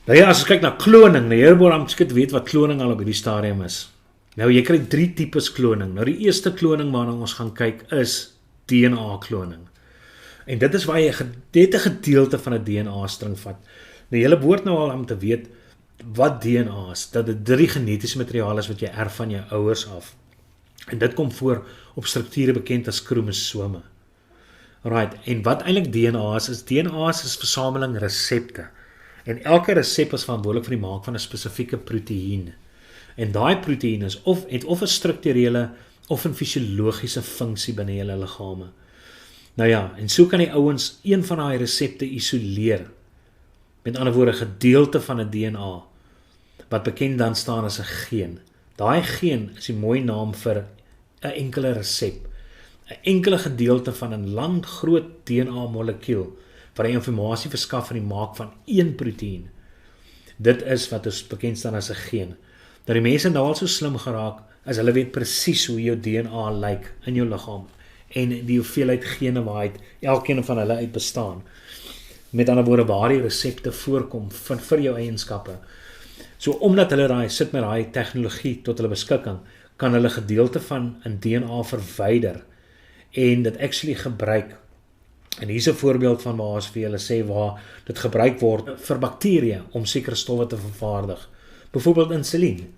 Nou ja, as ons kyk na kloning, nou hierbo dan moet jy weet wat kloning al op hierdie stadium is. Nou jy kry 3 tipes kloning. Nou die eerste kloning waarna ons gaan kyk is DNA kloning. En dit is waar jy net 'n gedeelte van 'n DNA string vat. Nou jy behoort nou al om te weet wat DNA is, dat dit 3 genetiese materiaal is wat jy erf van jou ouers af. En dit kom voor op strukture bekend as kromosome. Alright, en wat eintlik DNA is DNA is 'n versameling resepte. En elke resep is verantwoordelik vir die maak van 'n spesifieke proteïen. En daai proteïen is het of 'n strukturele of 'n fisiologiese funksie binne julle liggame. Nou ja, en so kan die ouens een van daai resepte isoleer. Met ander woorde, gedeelte van 'n DNA wat bekend dan staan as 'n geen. Daai geen is 'n mooi naam vir 'n enkele resep. 'n Enkele gedeelte van 'n lang groot DNA molekuul wat die informasie verskaf van die maak van een proteïen. Dit is wat ons bekend staan as 'n geen. Dat die mense nou al so slim geraak as hulle weet presies hoe jou DNA lyk in jou liggaam en die hoeveelheid gene waaruit elkeen van hulle uit bestaan. Met ander woorde waar die resepte voorkom vir jou eienskappe. So omdat hulle sit met daai tegnologie tot hulle beskikking, kan hulle gedeelte van 'n DNA verwyder en dit actually gebruik. En hier's 'n voorbeeld van waar ons vir julle sê waar dit gebruik word vir bakterieë om sekere stowwe te vervaardig. Byvoorbeeld insulien.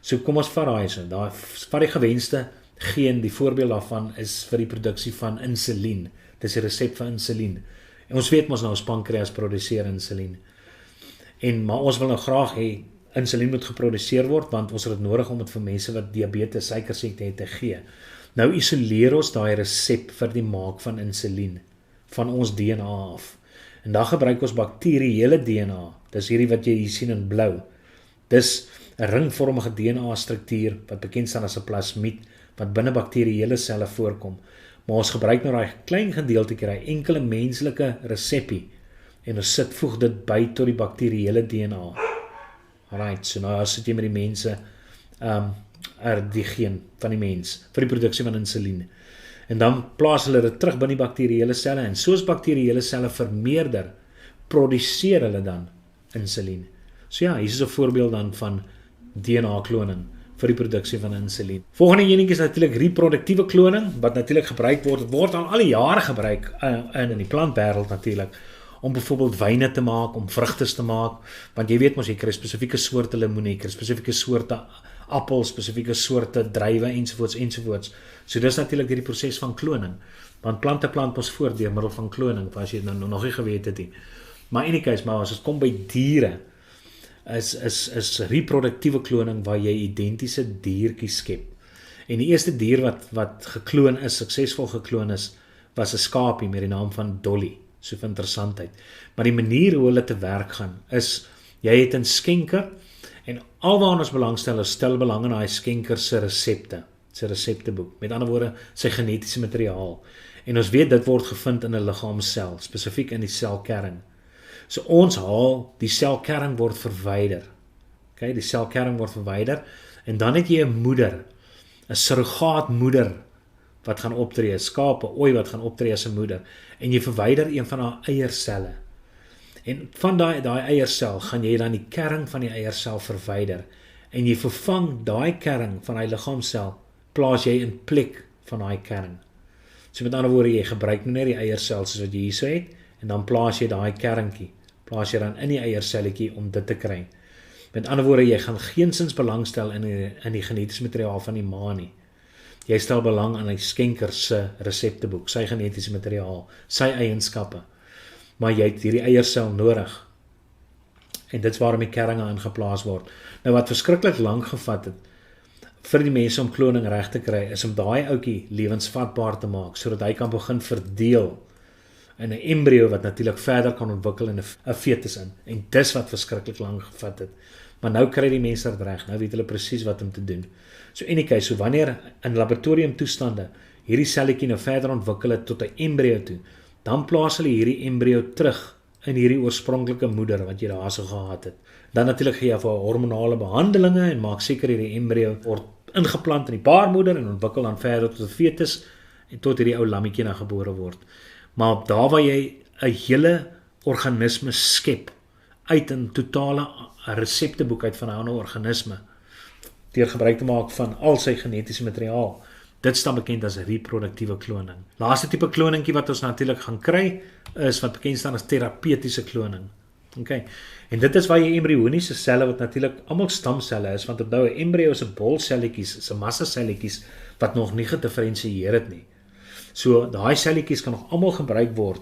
So kom ons vat daai so, daai vat die gewenste geen, die voorbeeld daarvan is vir die produksie van insulien. Dis die resep vir insulien. En ons weet mos nou ons pankreas produseer insulien. Maar ons wil nou graag hê insulien moet geproduseer word want ons het dit nodig om dit vir mense wat diabetes, suikersiekte het te gee. Nou isoleer ons daai resep vir die maak van insulien van ons DNA af. En dan gebruik ons bakterieële DNA. Dis hierdie wat jy hier sien in blou. Dis 'n ringvormige DNA-struktuur wat bekend staan as 'n plasmied wat binne bakterieële selle voorkom. Maar ons gebruik nou daai klein gedeeltjie, daai enkele menslike resepie en ons voeg dit by tot die bakterieële DNA. Alright, so nou as sit jy met die mense die geen van die mens vir die produksie van insulien. En dan plaas hulle dit terug binne die bakterieële selle en soos bakterieële selle vermeerder, produseer hulle dan insulien. So ja, hier is 'n voorbeeld dan van DNA kloning vir die produksie van insulien. Volgende enetjie is natuurlik reproduktiewe kloning wat natuurlik gebruik word al die jare gebruik in die plantwêreld natuurlik om byvoorbeeld wyne te maak, om vrugte te maak, want jy weet mos jy kry spesifieke soorte lemoene, jy kry spesifieke soorte appels, spesifieke soorte druiwe ensovoorts. So dis natuurlik hierdie proses van kloning, want plante plant mos voort deur middel van kloning, as jy nou nog nie geweet het nie. Maar in any case, as dit kom by diere, is reproduktiewe kloning waar jy identiese diertjies skep. En die eerste dier wat gekloon is, suksesvol gekloon is, was 'n skaapie met die naam van Dolly. So vir interessantheid. Maar die manier hoe hulle te werk gaan is, jy het 'n skenker en alwaar ons belangstel is stel belang in daai skenker se resepte, sy resepteboek. Met ander woorde, sy genetiese materiaal. En ons weet dit word gevind in 'n liggaamsel, spesifiek in die selkern. So ons haal, die selkern word verwyder. Okay, die selkern word verwyder en dan het jy 'n moeder, 'n surrogaatmoeder wat gaan optree, 'n skape, ooi wat gaan optree as 'n moeder en jy verwyder een van haar eierselle. En van daai eiersel gaan jy dan die kern van die eiersel verwyder en jy vervang daai kern van hy liggaamsel, plaas jy in plek van daai kern. So met ander woorde, jy gebruik net die eiersel soos wat jy hierso het en dan plaas jy daai kerntjie, plaas jy dan in die eierselletjie om dit te kry. Met ander woorde, jy gaan geensins belangstel in die genetiese materiaal van die ma nie. Jy stel belang aan die skenker se resepteboek, sy genetiese materiaal, sy eienskappe. Maar jy het hierdie eiersel nodig. En dit is waarom die kerringe aangeplaas word. Nou wat verskriklik lank gevat het vir die mense om kloning reg te kry, is om daai ouetjie lewensvatbaar te maak sodat hy kan begin verdeel in 'n embrio wat natuurlik verder kan ontwikkel in 'n fetus in. En dis wat verskriklik lank gevat het. Maar nou kry die mense dit reg. Nou weet hulle presies wat om te doen. So in die case, so wanneer in laboratoriumtoestande hierdie selletjie nou verder ontwikkel het tot 'n embrio toe, dan plaas hulle hierdie embrio terug in hierdie oorspronklike moeder wat jy daarso gehad het. Dan natuurlik gee jy vir hormonale behandelinge en maak seker hierdie embrio word ingeplant in die baarmoeder en ontwikkel dan verder tot 'n fetus en tot hierdie ou lammetjie dan gebore word. Maar daar waar jy 'n hele organisme skep uit 'n totale resepteboek uit van 'n ander organisme deur gebruik te maak van al sy genetiese materiaal. Dit staan bekend as reproduktiewe kloning. Laaste tipe kloningkie wat ons natuurlik gaan kry is wat bekend staan as terapeutiese kloning. Okay. En dit is waar jy embrioniese selle wat natuurlik almal stamselle is, want onthou 'n embrio is 'n bol selletjies, is 'n massa selletjies wat nog nie gedifferensieer het nie. So daai selletjies kan nog almal gebruik word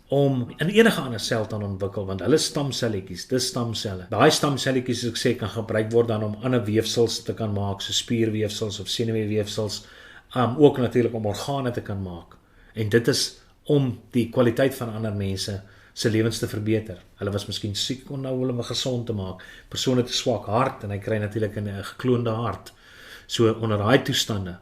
om in enige ander sel te ontwikkel, want hulle stamselletjies, dis stamselle. Daai stamselletjies, soos ek sê, kan gebruik word dan om ander weefsels te kan maak, so spierweefsels of senuweeweefsels, ook natuurlik om organe te kan maak. En dit is om die kwaliteit van ander mense se lewens te verbeter. Hulle was miskien siek, om nou hulle gesond te maak. Persoon het 'n swak hart en hy kry natuurlik 'n gekloonde hart. So onder daai toestande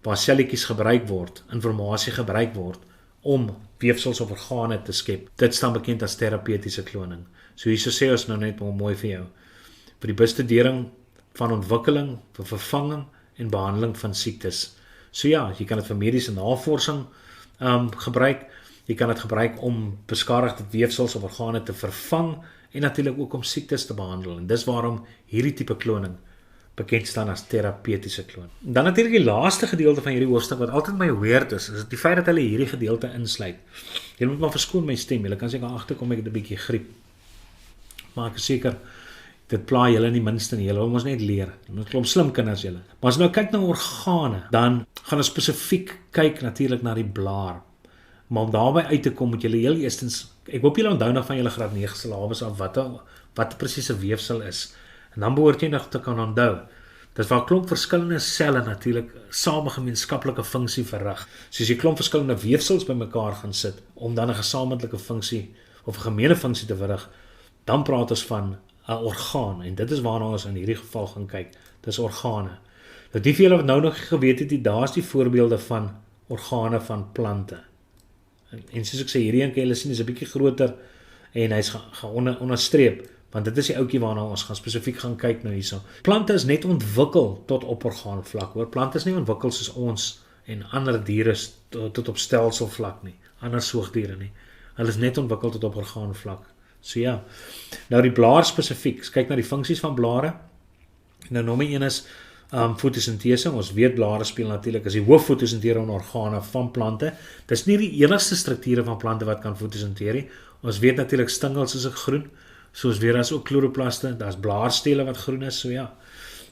waar selletjies gebruik word, inligting gebruik word om weefsels of organe te skep. Dit staan bekend as terapeutiese kloning. So hierso sê ons nou net mooi vir jou. Vir die bestudering van ontwikkeling, vir vervanging en behandeling van siektes. So ja, jy kan dit vir mediese navorsing gebruik. Jy kan dit gebruik om beskadigde weefsels of organe te vervang en natuurlik ook om siektes te behandel. En dis waarom hierdie tipe kloning bekend staan as terapeutiese kloning. Dan natuurlik die laaste gedeelte van hierdie hoofstuk wat altyd my weird is die feit dat hulle hierdie gedeelte insluit. Jy moet maar verskoon my stem, jy kan seker agterkom ek het 'n bietjie griep. Maar ek is seker dit pla julle nie minste nie. Julle wil ons net leer. Ons klomp slim kinders julle. Maar as nou kyk na organe, dan gaan ons spesifiek kyk natuurlik na die blaar. Maar om daarby uit te kom moet julle heel eerstens, ek hoop julle onthou nog van julle graad 9 syllabus af wat presiese weefsel is. En dan behoort jy nog te kan onthou. Dis waar klomp verskillende selle natuurlik same gemeenskaplike funksie verrig. Soos jy klomp verskillende weefsels bymekaar gaan sit om dan 'n gesamentlike funksie of 'n gemeene funksie te verrig, dan praat ons van 'n orgaan en dit is waarna ons in hierdie geval gaan kyk. Dis organe. Nou die vir julle wat nou nog geweet het, daar's die voorbeelde van organe van plante. En soos ek sê, hierdie een kan julle sien is 'n bietjie groter en hy's onderstreep, want dit is die ouetjie waarna ons gaan spesifiek gaan kyk nou hierso. Plante is net ontwikkel tot op orgaanvlak, hoor. Plante is nie ontwikkel soos ons en ander diere tot op stelselvlak nie, ander soogdiere nie. Hulle is net ontwikkel tot op orgaanvlak. So ja. Nou die blaar spesifiek, kyk na die funksies van blare. Nou nommer 1 is fotosintese. Ons weet blare speel natuurlik as die hooffotosinterende organe van plante. Dis nie die enigste strukture van plante wat kan fotosinteer nie. Ons weet natuurlik stingels is ook groen. Soos weer as ook chloroplaste, daar's blaarstele wat groen is, so ja.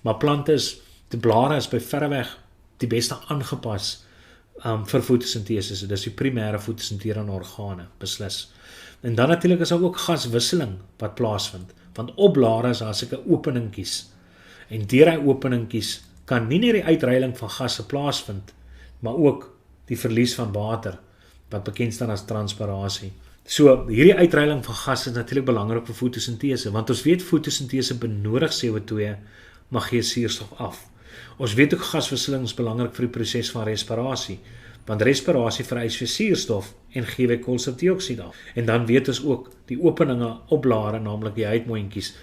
Maar plante die blare is by verreweg die beste aangepas vir fotosintese. So dis die primêre fotosinterende organe, beslis. En dan natuurlik is daar ook gaswisseling wat plaasvind, want op blare is daar sulke openingkies. En deur hy openingkies kan nie net die uitreiling van gasse plaasvind, maar ook die verlies van water, wat bekend staan as transpirasie. So hierdie uitreiling van gasse is natuurlik belangrik vir fotosintese, want ons weet fotosintese benodig CO2, maar gee suurstof af. Ons weet ook gaswisseling is belangrik vir die proses van respirasie, want respirasie vereis vir suurstof en gee weer koolstofdioksied af. En dan weet ons ook die openinge op blare, naamlik die huidmondjies,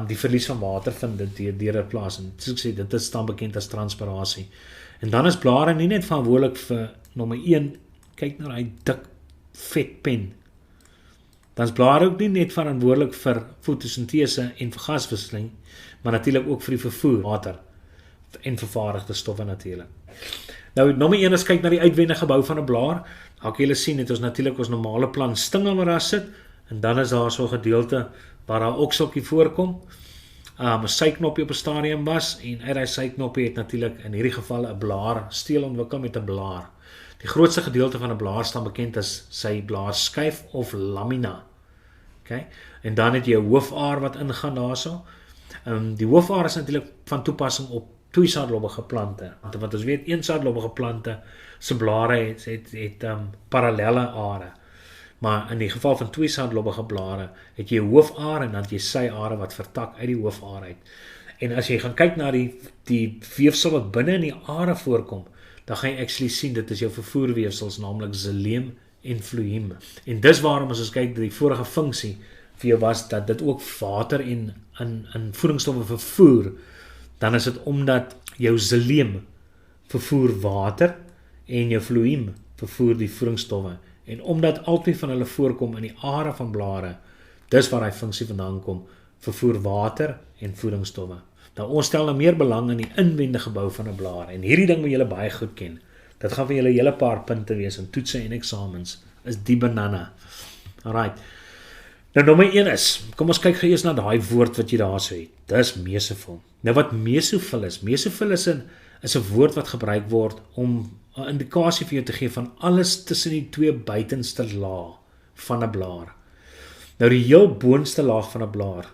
die verlies van water vind dit deur plaas. En soos ek sê, dit is dan bekend as transpirasie. En dan is blare nie net verantwoordelik vir nommer 1, kyk na daai dik vet pen. Dan is blare ook nie net verantwoordelik vir fotosintese en vir gaswisseling, maar natuurlik ook vir die vervoer water en vervaardigde stowwe natuurlik. Nou nommer 1 is kyk na die uitwendige bou van 'n blaar. Daar kan julle sien het ons natuurlik ons normale plant stingel wat daar sit en dan is daar so 'n gedeelte waar daar okseltjie voorkom. 'n Syknoppie op 'n stadium was en uit daai syknoppie het natuurlik in hierdie geval 'n blaar steel ontwikkel met 'n blaar. Die grootste gedeelte van 'n blaar staan bekend as sy blaarskyf of lamina. Okay? En dan het jy 'n hoofaar wat ingaan daarso. Die hoofaar is natuurlik van toepassing op tweesaadlobbige plante. Want ons weet eensaadlobbige plante se blare het parallelle are. Maar in die geval van tweesaadlobbige blare het jy 'n hoofaar en dan het jy syare wat vertak uit die hoofaar uit. En as jy gaan kyk na die weefsel wat binne in die are voorkom, dan gaan jy actually sien dit is jou vervoerweefsels, naamlik xyleem en phloem. En dis waarom as ons kyk die vorige funksie vir jou was dat dit ook water en in voedingsstowwe vervoer, dan is dit omdat jou xyleem vervoer water en jou phloem vervoer die voedingsstowwe. En omdat albei van hulle voorkom in die are van blare, Dis waar hy funksie vandaan kom, vervoer water en voedingsstowwe. Nou ons stel nou meer belang in die inwendige bou van 'n blaar en hierdie ding moet julle baie goed ken. Dit gaan vir julle 'n hele paar punte wees in toetse en eksamens, is die banana. Alright. Nou nommer 1 is, kom ons kyk eers na daai woord wat jy daar so het. Dis mesofil. Nou wat mesofil is? Mesofil is 'n woord wat gebruik word om 'n indikasie vir jou te gee van alles tussen die twee buitenste laag van 'n blaar. Nou die heel boonste laag van 'n blaar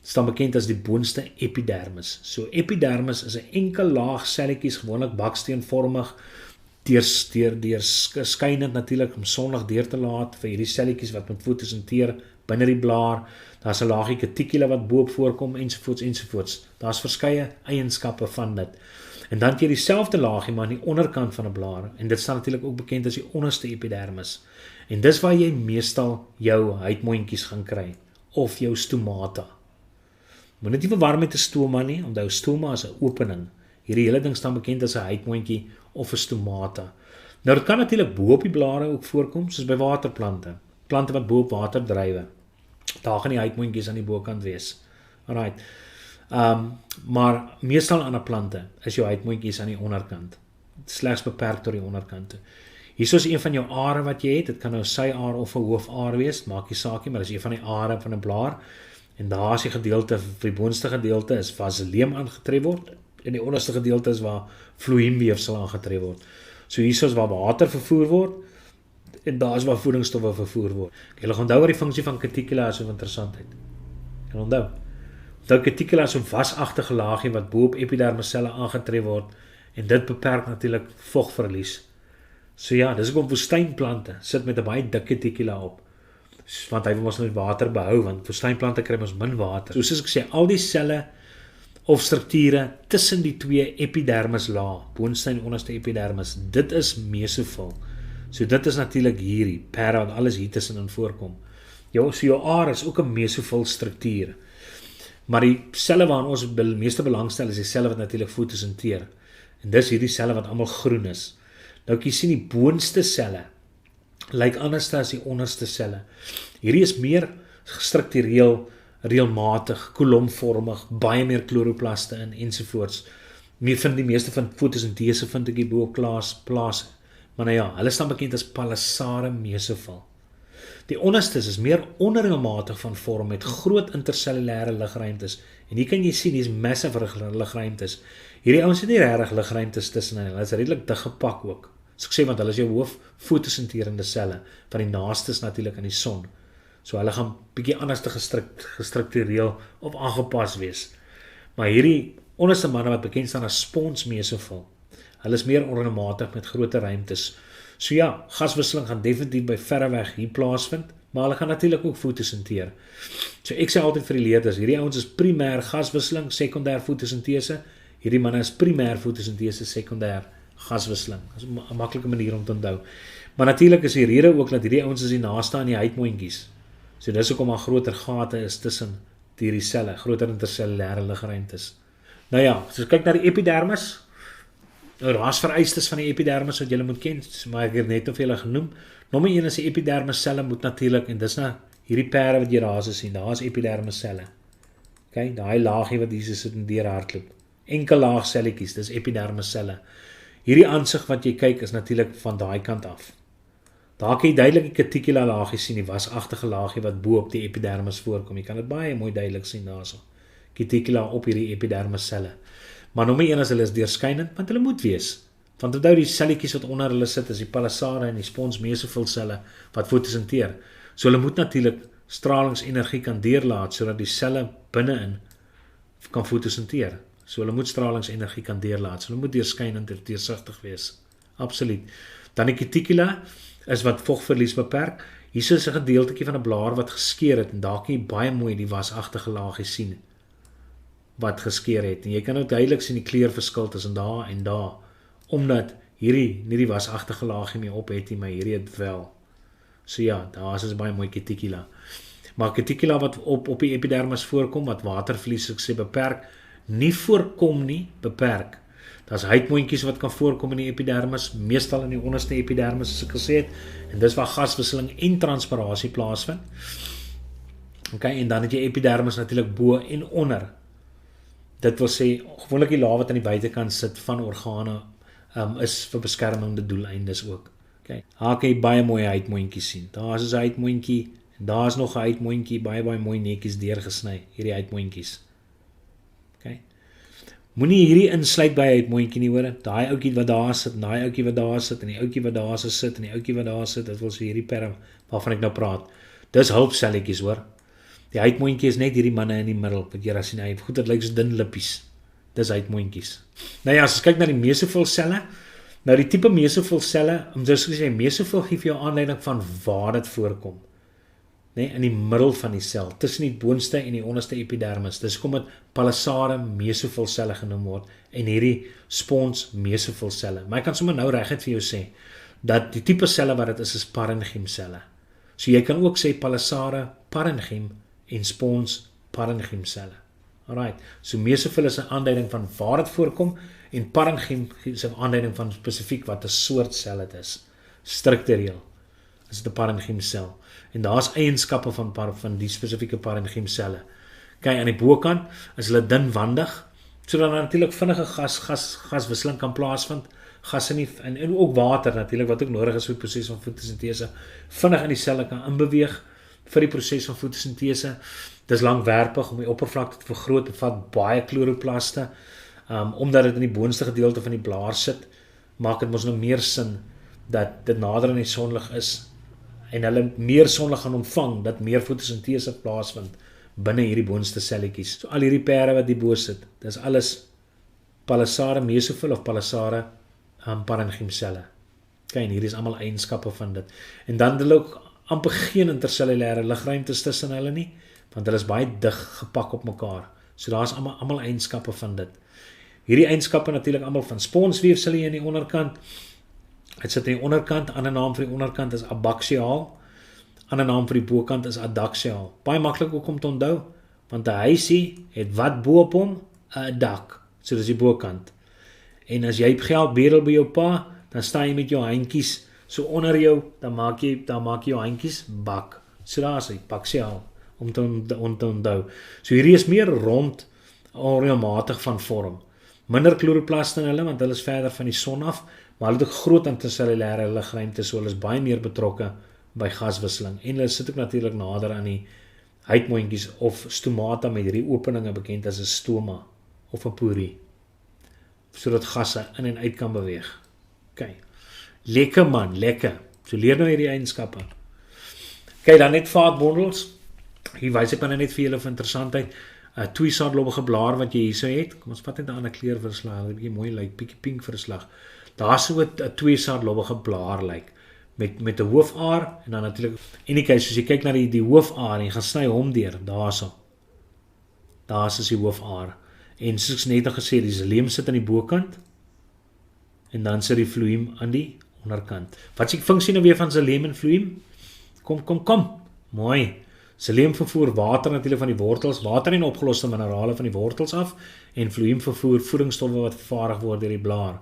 staan bekend as die boonste epidermis. So epidermis is 'n enkel laag selletjies, gewoonlik baksteenvormig, deur skynend natuurlik om sonlig deur te laat vir hierdie selletjies wat met fotosinteer binne die blaar. Daar's 'n laagie cuticula wat bo-op voorkom ensovoorts. Daar's verskeie eienskappe van dit. En dan het jy dieselfde laagie maar aan die onderkant van 'n blaar en dit staan natuurlik ook bekend as die onderste epidermis. En dis waar jy meestal jou huidmondjies gaan kry of jou stomata. Moet dit nie verwar met 'n stoma nie, onthou stoma is 'n opening. Hierdie hele ding staan bekend as 'n huidmondjie of 'n stomata. Nou dit kan natuurlik bo op die blare ook voorkom, soos by waterplante. Plante wat bo op water drywe. Daar gaan die huidmondjies aan die bokant wees. Alright. Maar meestal aan 'n plante is jou huidmondjies aan die onderkant. Slegs beperk tot die onderkante. Hier is een van jou are wat jy het. Dit kan nou 'n syaar of 'n hoofaar wees, maak nie saak nie, maar dis een van die are van 'n blaar. En daar is die gedeelte, die boonste gedeelte is waar vaseleem aangetref word en die onderste gedeelte is waar vloeiemweefsel aangetref word. So hier is waar water vervoer word en daar is waar voedingsstowwe vervoer word. Julle onthou wat die funksie van cuticula is of interessantheid. Julle onthou. Die cuticula is 'n wasagtige laagie wat bo op epidermisselle aangetref word en dit beperk natuurlik vogverlies. So ja, dis hoekom woestynplante sit met 'n baie dik cuticula op. Want hy wil ons net water behou, want woestynplante kry ons min water. So soos ek sê, al die selle of strukture tussen die twee epidermislaag, boonste en onderste epidermis, dit is mesofil. So dit is natuurlik hierdie pera wat alles hier tussenin voorkom. Jou are is ook 'n mesofil struktuur. Maar die selle waaraan ons meeste belangstel is die selle wat natuurlik fotosinteer. En dis hierdie selle wat almal groen is. Nou ek sien die boonste selle lyk anders as die onderste selle. Hierdie is meer gestruktureel, reëlmatig, kolomvormig, baie meer kloroplaste in ensovoorts. Die meeste van fotosintese vind ek hier bo op plaas. Maar nou ja, hulle staan bekend as palisade mesofil. Die onderstes is meer onreëlmatig van vorm met groot intercellulêre ligruimtes. En hier kan jy sien, hier is massive ligruimtes. Hierdie ouens het nie regtig ligruimtes tussenin, hulle is redelik dig gepak ook. So ek sê want hulle is jou hoof fotosinterende selle, van die naaste is natuurlik aan die son. So hulle gaan bietjie anders te gestruktureel of aangepas wees. Maar hierdie onderste manne wat bekend staan as spons mesofil, hulle is meer onreëlmatig met groter ruimtes. So ja, gaswisseling gaan definitief by verreweg hier plaasvind, maar hulle gaan natuurlik ook fotosinteer. So ek sê altyd vir die leerders, hierdie ouens is primêr gaswisseling, sekondêr fotosintese. Hierdie manne is primêr fotosintese, sekondêr gaswisseling. Dit is 'n maklike manier om te onthou. Maar natuurlik is die rede ook dat hierdie ouens is die naaste aan die huidmondjies. So dis hoekom daar groter gate is tussen hierdie selle, groter intercellulêre ligruimtes. Nou ja, as ons kyk na die epidermis, daar's vereistes van die epidermis wat julle moet ken, maar ek het net of julle genoem. Nommer 1 is die epidermisselle moet natuurlik, en dis nou hierdie pere wat jy daar sien, daar is epidermisselle. Okay, daai laagie wat hier sit en deur hardloop. Enkel laag selletjies, dis epidermisselle. Hierdie aansig wat jy kyk is natuurlik van daai kant af. Daar kan jy duidelik die cuticula laagie sien, die wasagtige laagie wat bo op die epidermis voorkom. Jy kan dit baie mooi duidelik sien daarso. Cuticula op hierdie epidermisselle. Maar nommer 1 is hulle is deurskynend, want hulle moet wees. Want onthou die selletjies wat onder hulle sit is die palisade en die spons mesofil selle wat fotosinteer. So hulle moet natuurlik stralingsenergie kan deurlaat sodat die selle binne-in kan fotosinteer. So hulle moet stralingsenergie kan deurlaat. So hulle moet deurskynend en deursigtig wees. Absoluut. Dan die cuticula is wat vogverlies beperk. Hier is 'n gedeeltjie van 'n blaar wat geskeur het en daar kan jy baie mooi die wasagtige laagie sien wat geskeur het. En jy kan ook duidelik sien die kleurverskil tussen daar en daar, omdat hierdie nie die wasagtige laagie meer op het nie, maar hierdie het wel. So ja, daar is 'n baie mooi cuticula. Maar cuticula wat op die epidermis voorkom, wat waterverlies ek sê beperk, nie voorkom nie, beperk. Daar's huidmondjies wat kan voorkom in die epidermis, meestal in die onderste epidermis soos ek gesê het, en dis waar gaswisseling en transpirasie plaasvind. Okay, en dan het jy epidermis natuurlik bo en onder. Dit wil sê gewoonlik die laag wat aan die buitekant sit van organe is vir beskermende doeleindes ook. Okay. Daar kan jy baie mooi huidmondjies sien. Daar is 'n huidmondjie en daar is nog 'n huidmondjie, baie mooi netjies deurgesny, hierdie huidmondjies. Okay. Moenie hierdie insluit by huidmondjie nie, hoor. Daai ouetjie wat daar sit, en daai ouetjie wat daar sit en die ouetjie wat daar sit en die ouetjie wat daar sit, dit wil sê hierdie perm waarvan ek nou praat. Dis hulpselletjies, hoor. Die huidmondjie is net hierdie manne in die middel, wat jy daar sien, hy goed, dit lyk so dun lippies. Dis huidmondjies. Nou ja, as ons kyk na die mesofilselle, nou die tipe mesofilselle, soos ek sê, mesofil gee vir jou aanleiding van waar dit voorkom. Nee, in die middel van die sel, tussen die boonste en die onderste epidermis. Dis kom dit palisade mesofilselle genoem word en hierdie spons mesofilselle. Maar ek kan sommer nou reguit vir jou sê dat die tipe selle wat dit is parenchymselle. So jy kan ook sê palisade parenchym en spons parenchymselle. Alright, so mesofil is 'n aanduiding van waar dit voorkom en parenchym is 'n aanduiding van spesifiek wat 'n soort sel dit is. Struktureel is dit 'n parenchymsel en daar's eienskappe van die spesifieke parenchymselle. Kyk, aan die bokant is hulle dunwandig, sodat daar natuurlik vinnige gaswisseling kan plaasvind. Gas en ook water natuurlik wat ook nodig is vir die proses van fotosintese vinnig in die selle kan inbeweeg vir die proses van fotosintese. Dis langwerpig om die oppervlakte te vergroot, bevat baie chloroplaste. Omdat dit in die boonste gedeelte van die blaar sit, maak dit mos nou meer sin dat dit nader aan die sonlig is en hulle meer sonlig gaan ontvang, dat meer fotosintese plaasvind binne hierdie boonste selletjies. So al hierdie pere wat hier bo sit, dis alles palisade mesofil of palisade parenchymselle. Kyk, hier is almal eienskappe van dit. En dan het hulle ook amper geen intercellulêre ligruimtes tussen hulle nie, want hulle is baie dig gepak op mekaar. So daar is almal eienskappe van dit. Hierdie eienskappe natuurlik almal van sponsweefsel hier in die onderkant. Dit sit in die onderkant, ander naam vir die onderkant is abaxiaal, ander naam vir die bokant is adaxiaal. Baie maklik ook om te onthou, want 'n huisie het wat bo op hom? 'n dak. So dis die bokant. En as jy geld bedel by jou pa, dan staan jy met jou handjies so onder jou, dan maak jy jou handjies bak. So daar is hy, abaxiaal, om te onthou. So hierdie is meer rond, onregelmatig van vorm. Minder chloroplaste in hulle, want hulle is verder van die son af, maar hulle het ook groot intercellulêre ligruimte, so hulle is baie meer betrokke by gaswisseling. En hulle sit ook natuurlik nader aan die huidmondjies of stomata met hierdie openinge bekend as 'n stoma of 'n porie, sodat gasse in en uit kan beweeg. Okay. Lekker man, lekker. So leer nou hierdie eienskappe. Kyk, dan net vaatbondels. Hier wys ek maar net vir julle vir interessantheid. 'n Twee saadlobbige blaar wat jy hierso het. Kom ons vat net 'n ander kleur vir 'n slag. 'n Bietjie mooi lyk, bietjie pink vir 'n slag. Daar's so 'n twee saadlobbige blaar lyk met 'n hoofaar en dan natuurlik en kyk, soos jy kyk na die hoofaar en jy gaan sny hom deur, daarso. Daar's is die hoofaar. En soos ek net gesê, die xyleem sit aan die bokant en dan sit die fluim aan die onderkant. Wat is die funksie nou weer van xyleem en fluim? Kom. Mooi. Xyleem vervoer water natuurlik van die wortels, water en opgeloste minerale van die wortels af en fluim vervoer voedingsstowwe wat vervaardig word deur die blaar.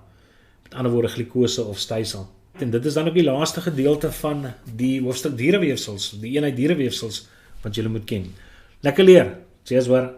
Met ander woorde glikose of stysel. En dit is dan ook die laaste gedeelte van die hoofstuk diereweefsels, die eenheid diereweefsels wat julle moet ken. Lekker leer. Cheers hoor.